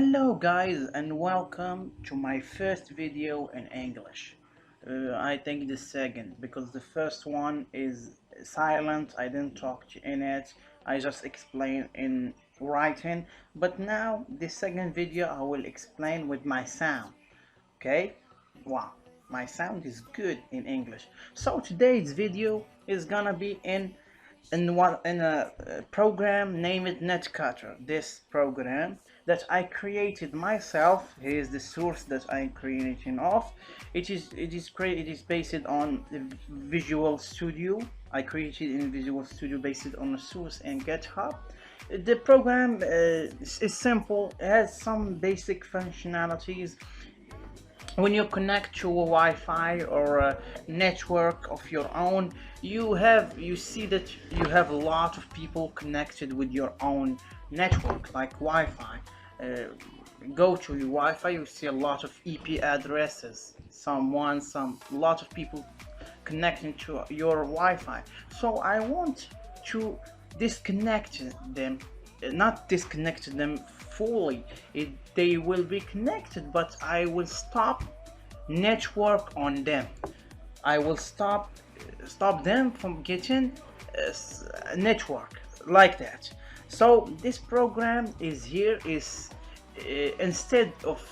Hello guys and welcome to my first video in English. I think the second because the first one is silent. I didn't talk in it. I just explain in writing. But now the second video I will explain with my sound. Okay? Wow, my sound is good in English. So today's video is gonna be in a program named NetCutter. This program that I created myself. Here is the source that I'm creating of. It is based on Visual Studio. I created in Visual Studio based on a source in GitHub. The program is simple. It has some basic functionalities. When you connect to a Wi-Fi or a network of your own, you see that you have a lot of people connected with your own network like Wi-Fi. Go to your Wi-Fi, you see a lot of EP addresses, lot of people connecting to your Wi-Fi. So I want to disconnect them, not disconnect them fully. They will be connected, but I will stop network on them. I will stop them from getting network like that. So this program is here is instead of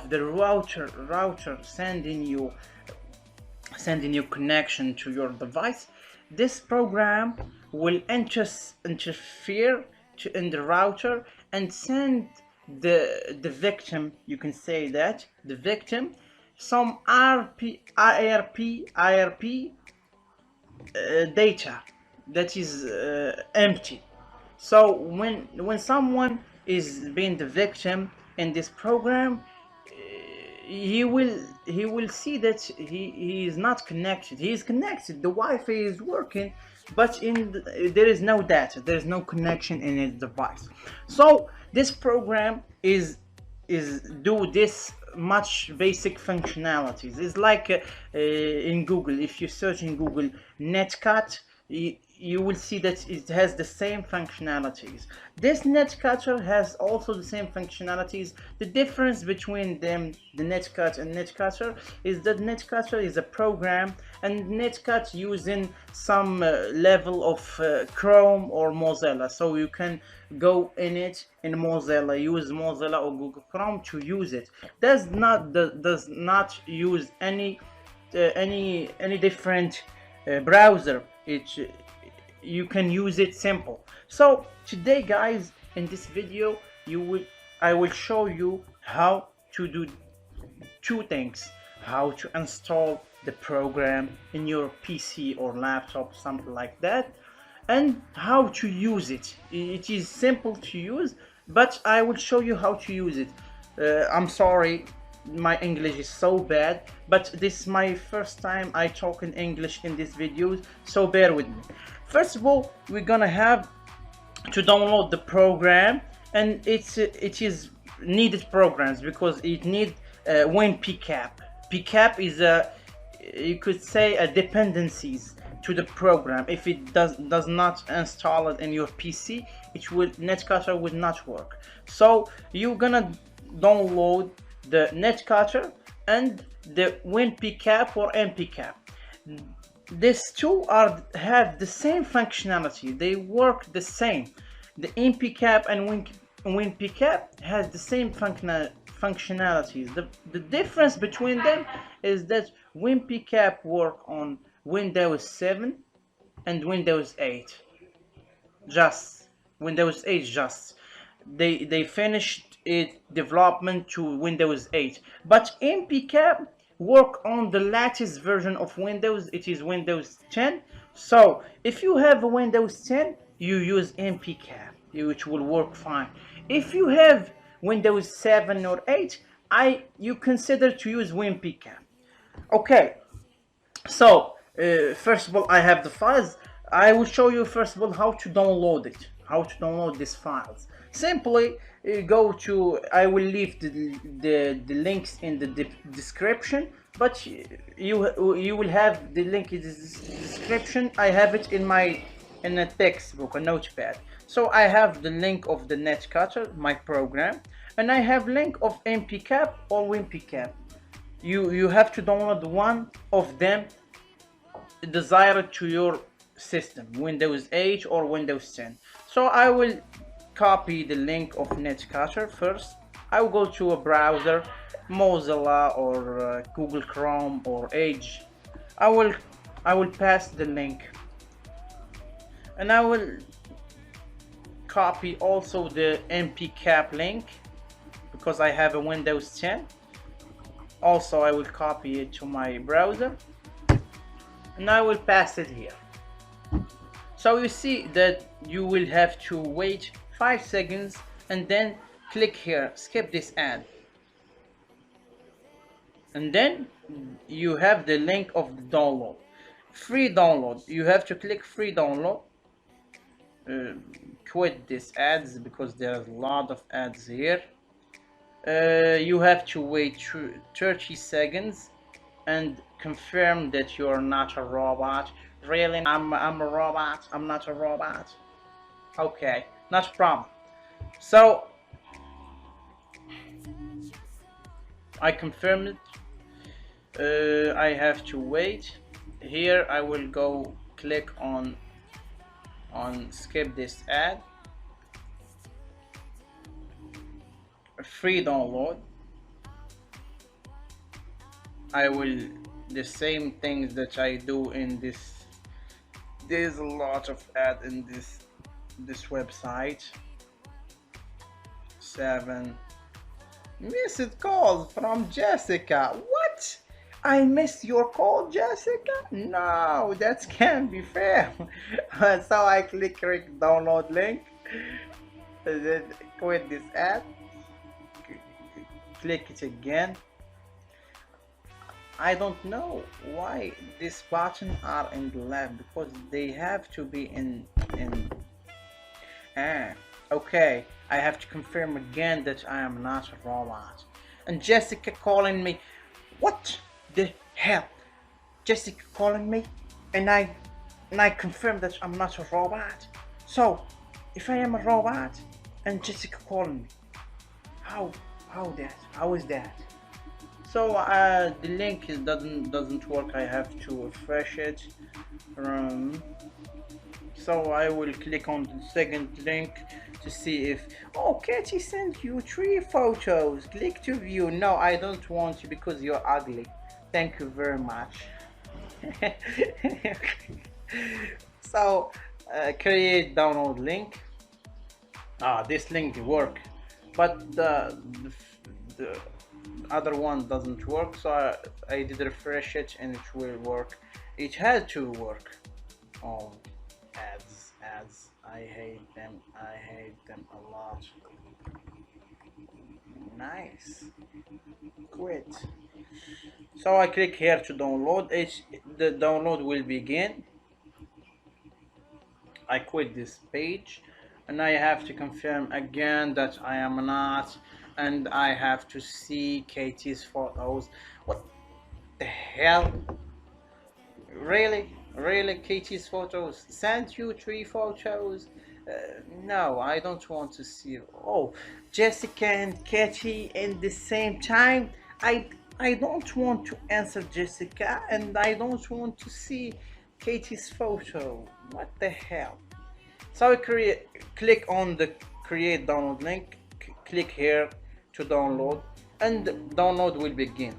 the router sending you connection to your device, this program will interfere in the router and send the victim, you can say that the victim, some IRP data that is empty. So when someone is being the victim in this program, he will see that he is not connected. He is connected, the Wi-Fi is working, but there is no data, there is no connection in his device. So this program is do this much basic functionalities. It's like in Google, if you search in Google NetCut, you will see that it has the same functionalities. This NetCutter has also the same functionalities. The difference between them, the NetCut and NetCutter, is that NetCutter is a program and NetCut using some level of Chrome or Mozilla. So you can go in it in Mozilla, use Mozilla or Google Chrome to use it. Does not use any different browser. You can use it simple. So today guys, in this video I will show you how to do two things: how to install the program in your PC or laptop, something like that, and how to use it. It is simple to use, but I will show you how to use it. I'm sorry, my English is so bad, but this is my first time I talk in English in these videos, so bear with me. First of all, we're gonna have to download the program, and it is needed programs because it need WinPcap. PCAP is you could say a dependencies to the program. If it does not install it in your PC, NetCutter would not work. So you're gonna download the NetCutter and the WinPcap or MPCAP. These two have the same functionality. They work the same. The MPCAP and WinPcap has the same functionalities. The difference between them is that WinPcap work on Windows 7 and Windows 8. Just Windows 8 just. They finished its development to Windows 8, but MPCAP work on the latest version of Windows. It is Windows 10. So if you have a Windows 10, you use MPCAP, which will work fine. If you have Windows 7 or 8, you consider to use WinPcap. Okay, so first of all, I have the files. I will show you first of all how to download it, how to download these files. Simply go to, I will leave the links in the description, but you will have the link in the description. I have it in my in a textbook, a notepad. So I have the link of the NetCutter, my program, and I have link of MPCap or WinPCap. You have to download one of them desired to your system, Windows 8 or Windows 10. So I will copy the link of NetCutter first. I will go to a browser, Mozilla or Google Chrome or Edge. I will I will paste the link, and I will copy also the MPCap link because I have a Windows 10. Also, I will copy it to my browser, and I will pass it here. So you see that you will have to wait 5 seconds and then click here, skip this ad. And then you have the link of the download. Free download. You have to click free download. Quit these ads because there's a lot of ads here. You have to wait 30 seconds and confirm that you are not a robot. Really, I'm a robot. I'm not a robot. Okay, not a problem. So I confirm it. I have to wait. Here I will go click on skip this ad. Free download. I will the same things that I do in this. There's a lot of ad in this website. 7 missed calls from Jessica. What? I missed your call, Jessica? No, that can't be fair. So I click download link, then quit this ad, click it again. I don't know why this button are in the left, because they have to be in okay, I have to confirm again that I am not a robot. And Jessica calling me. What the hell? Jessica calling me, and I confirm that I'm not a robot. So if I am a robot and Jessica calling me, how is that? So the link doesn't work. I have to refresh it. So I will click on the second link to see if, oh, Katie sent you 3 photos, click to view. No, I don't want you because you're ugly. Thank you very much. So create download link. This link work, but the other one doesn't work. So I did refresh it and it will work. It had to work. Oh, ads, I hate them a lot. Nice. Quit. So I click here to download. The download will begin. I quit this page, and I have to confirm again that I am not, and I have to see Katie's photos. What the hell? Really, Katie's photos? Sent you 3 photos? No, I don't want to see. Oh, Jessica and Katie in the same time? I don't want to answer Jessica, and I don't want to see Katie's photo. What the hell? So I click on the create download link, click here to download, and download will begin.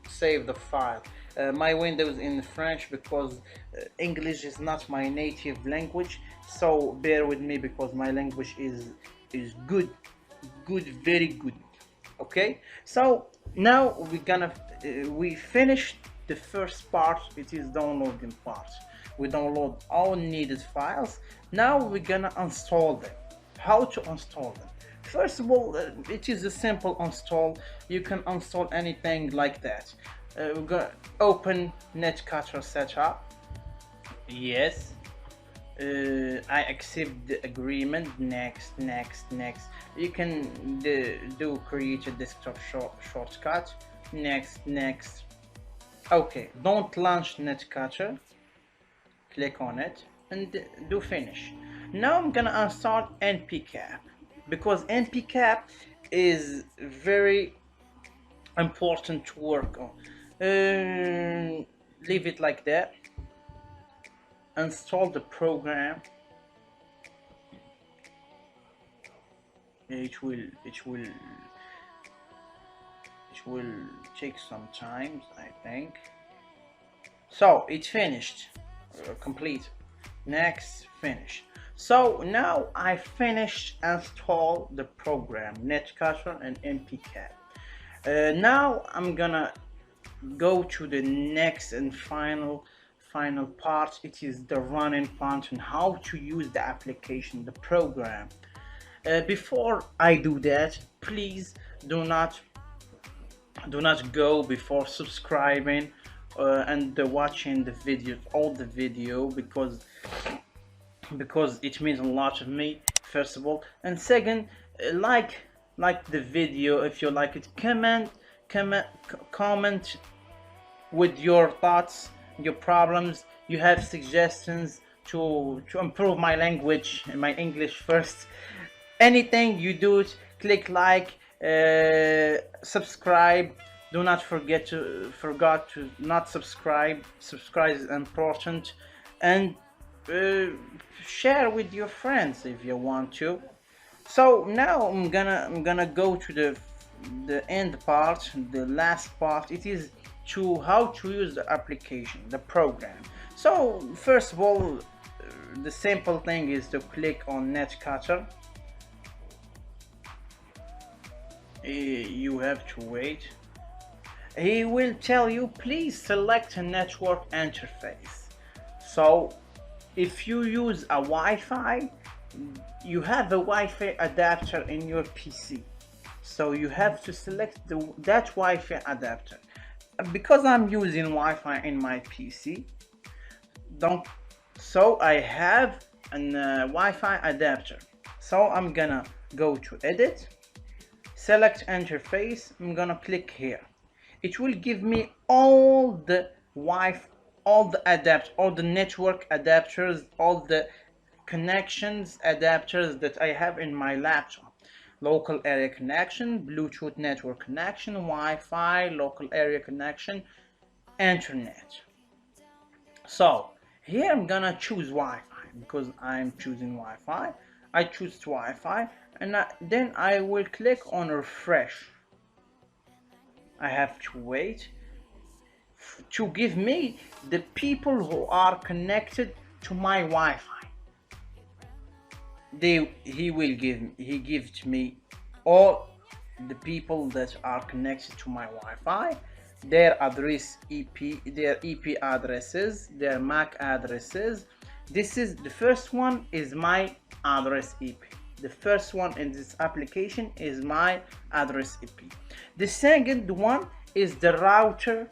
Save the file. My Windows in French because English is not my native language, so bear with me because my language is good, very good. Okay, so now we finished the first part. It is downloading part. We download all needed files. Now we're gonna install them. How to install them? First of all, it is a simple install. You can install anything like that. We're gonna open NetCutter setup. Yes. I accept the agreement. Next. You can do create a desktop shortcut. Next. Okay, don't launch NetCutter. Click on it. and do finish. Now I'm gonna install npcap, because npcap is very important to work on. Leave it like that. Install the program. It will take some time, I think. So it's finished, complete. Next, finish. So now I finished install the program NetCutter and npcap. Now I'm gonna go to the next and final part. It is the running part and how to use the application, the program. Before I do that, please do not go before subscribing and watching the video, all the video, because it means a lot to me, first of all. And second, like the video if you like it. Comment with your thoughts, your problems. You have suggestions to improve my language and my English first. Anything you do it, click like, subscribe. Do not forget to not subscribe. Subscribe is important, and share with your friends if you want to. So now I'm gonna go to the end part, the last part. It is to how to use the application, the program. So first of all, the simple thing is to click on NetCutter. You have to wait. He will tell you, please select a network interface. So if you use a Wi-Fi, you have a Wi-Fi adapter in your PC, so you have to select that Wi-Fi adapter. Because I'm using Wi-Fi in my PC, so I have an Wi-Fi adapter. So I'm gonna go to edit, select interface. I'm gonna click here. It will give me all the Wi-Fi, all the network adapters, all the connections adapters that I have in my laptop. Local area connection, Bluetooth network connection, Wi-Fi, local area connection, internet. So here I'm gonna choose Wi-Fi because I'm choosing Wi-Fi. I choose Wi-Fi, and then I will click on refresh. I have to wait to give me the people who are connected to my Wi-Fi. He gives me all the people that are connected to my Wi-Fi, their address their EP addresses, their MAC addresses. This is the first one is my address EP. The first one in this application is my address EP. The second one is the router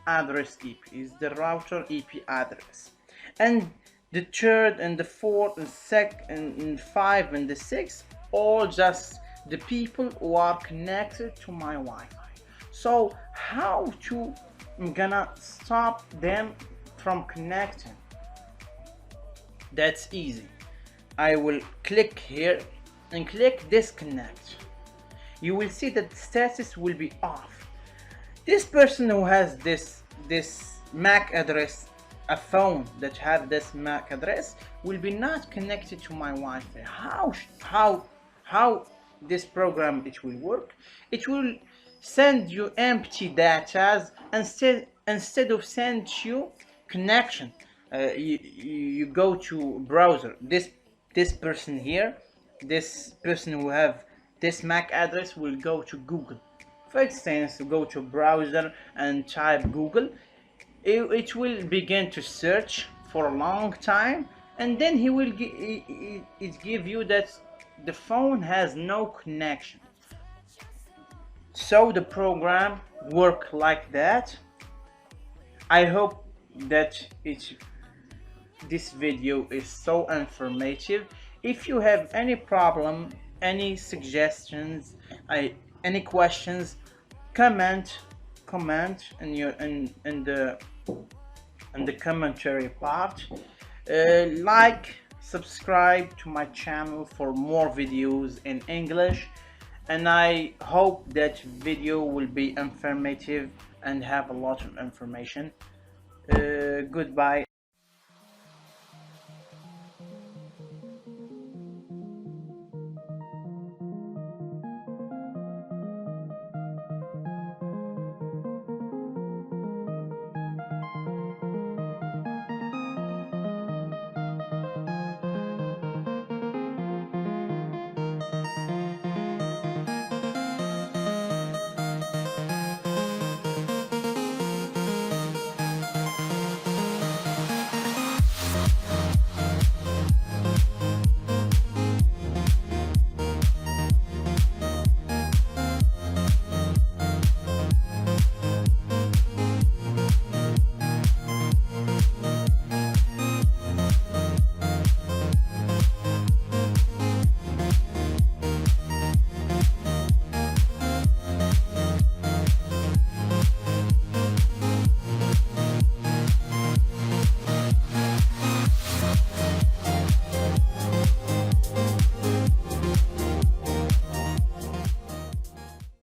address EP, is the router EP address. And the third and the fourth and second and five and the sixth, all just the people who are connected to my Wi-Fi. So how to, I'm gonna stop them from connecting? That's easy. I will click here and click disconnect. You will see that the status will be off. This person who has this MAC address, a phone that have this MAC address, will be not connected to my Wi-Fi. How this program it will work? It will send you empty data instead of send you connection. You go to browser. This person here, this person who have this MAC address will go to Google. For instance, go to browser and type Google. It will begin to search for a long time, and then he will give you that the phone has no connection. So the program work like that. I hope that this video is so informative. If you have any problem, any suggestions, any questions, comment in the commentary part. Like, subscribe to my channel for more videos in English, and I hope that video will be informative and have a lot of information. Goodbye.